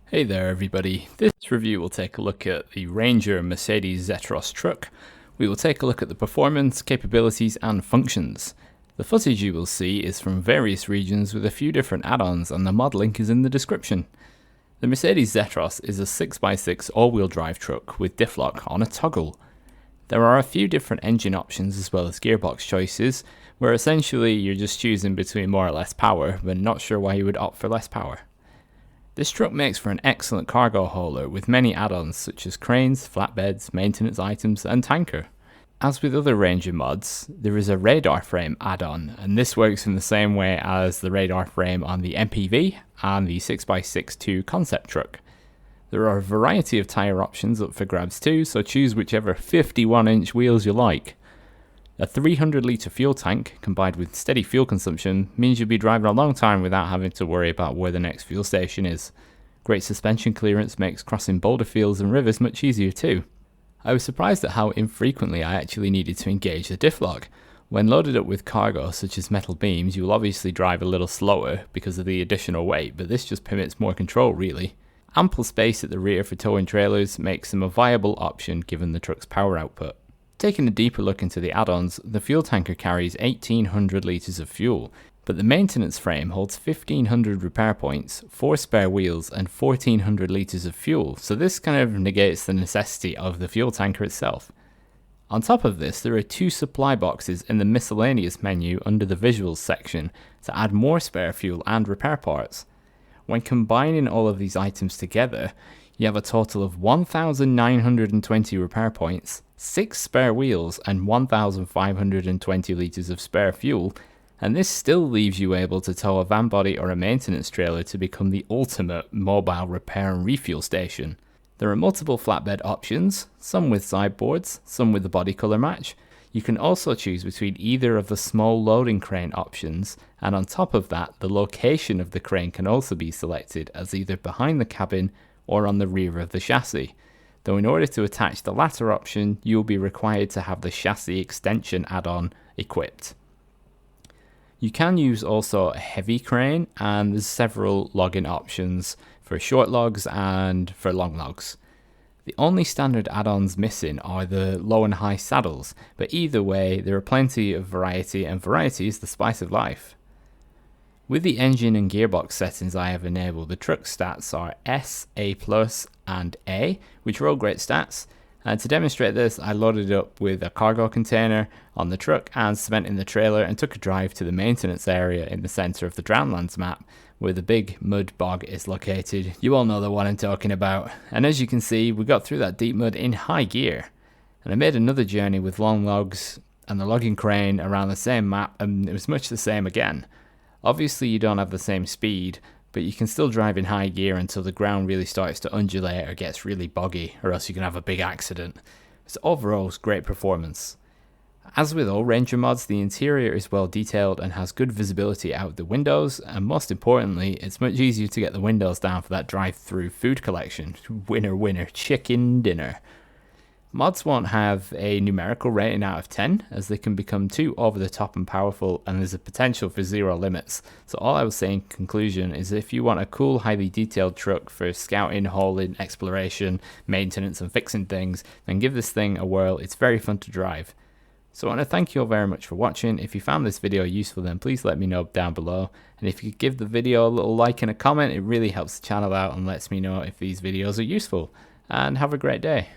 Hey there everybody, this review will take a look at the RNG Mercedes Zetros truck. We will take a look at the performance, capabilities and functions. The footage you will see is from various regions with a few different add-ons, and the mod link is in the description. The Mercedes Zetros is a 6x6 all-wheel drive truck with diff lock on a toggle. There are a few different engine options as well as gearbox choices, where essentially you're just choosing between more or less power, but not sure why you would opt for less power. This truck makes for an excellent cargo hauler with many add-ons such as cranes, flatbeds, maintenance items and tanker. As with other RNG mods, there is a radar frame add-on, and this works in the same way as the radar frame on the MPV and the 6x6 concept truck. There are a variety of tyre options up for grabs too, so choose whichever 51-inch wheels you like. A 300 litre fuel tank combined with steady fuel consumption means you'll be driving a long time without having to worry about where the next fuel station is. Great suspension clearance makes crossing boulder fields and rivers much easier too. I was surprised at how infrequently I actually needed to engage the diff lock. When loaded up with cargo such as metal beams, you will obviously drive a little slower because of the additional weight, but this just permits more control really. Ample space at the rear for towing trailers makes them a viable option given the truck's power output. Taking a deeper look into the add-ons, the fuel tanker carries 1800 litres of fuel, but the maintenance frame holds 1500 repair points, 4 spare wheels and 1400 litres of fuel, so this kind of negates the necessity of the fuel tanker itself. On top of this, there are 2 supply boxes in the miscellaneous menu under the visuals section to add more spare fuel and repair parts. When combining all of these items together, you have a total of 1920 repair points, 6 spare wheels and 1520 litres of spare fuel, and this still leaves you able to tow a van body or a maintenance trailer to become the ultimate mobile repair and refuel station. There are multiple flatbed options, some with sideboards, some with the body colour match. You can also choose between either of the small loading crane options, and on top of that, the location of the crane can also be selected as either behind the cabin or on the rear of the chassis, though in order to attach the latter option, you will be required to have the chassis extension add-on equipped. You can use also a heavy crane, and there's several logging options for short logs and for long logs. The only standard add-ons missing are the low and high saddles, but either way there are plenty of variety, and variety is the spice of life. With the engine and gearbox settings I have enabled, the truck stats are S, A+, and A, which are all great stats. And to demonstrate this, I loaded up with a cargo container on the truck and cement in the trailer and took a drive to the maintenance area in the centre of the Drownlands map, where the big mud bog is located. You all know the one I'm talking about. And as you can see, we got through that deep mud in high gear. And I made another journey with long logs and the logging crane around the same map, and it was much the same again. Obviously you don't have the same speed, but you can still drive in high gear until the ground really starts to undulate or gets really boggy, or else you can have a big accident. So overall, it's great performance. As with all RNG mods, the interior is well detailed and has good visibility out the windows, and most importantly, it's much easier to get the windows down for that drive-through food collection. Winner winner, chicken dinner. Mods won't have a numerical rating out of 10, as they can become too over the top and powerful, and there's a potential for 0 limits. So all I will say in conclusion is if you want a cool, highly detailed truck for scouting, hauling, exploration, maintenance and fixing things, then give this thing a whirl. It's very fun to drive. So I want to thank you all very much for watching. If you found this video useful, then please let me know down below. And if you could give the video a little like and a comment, it really helps the channel out and lets me know if these videos are useful. And have a great day.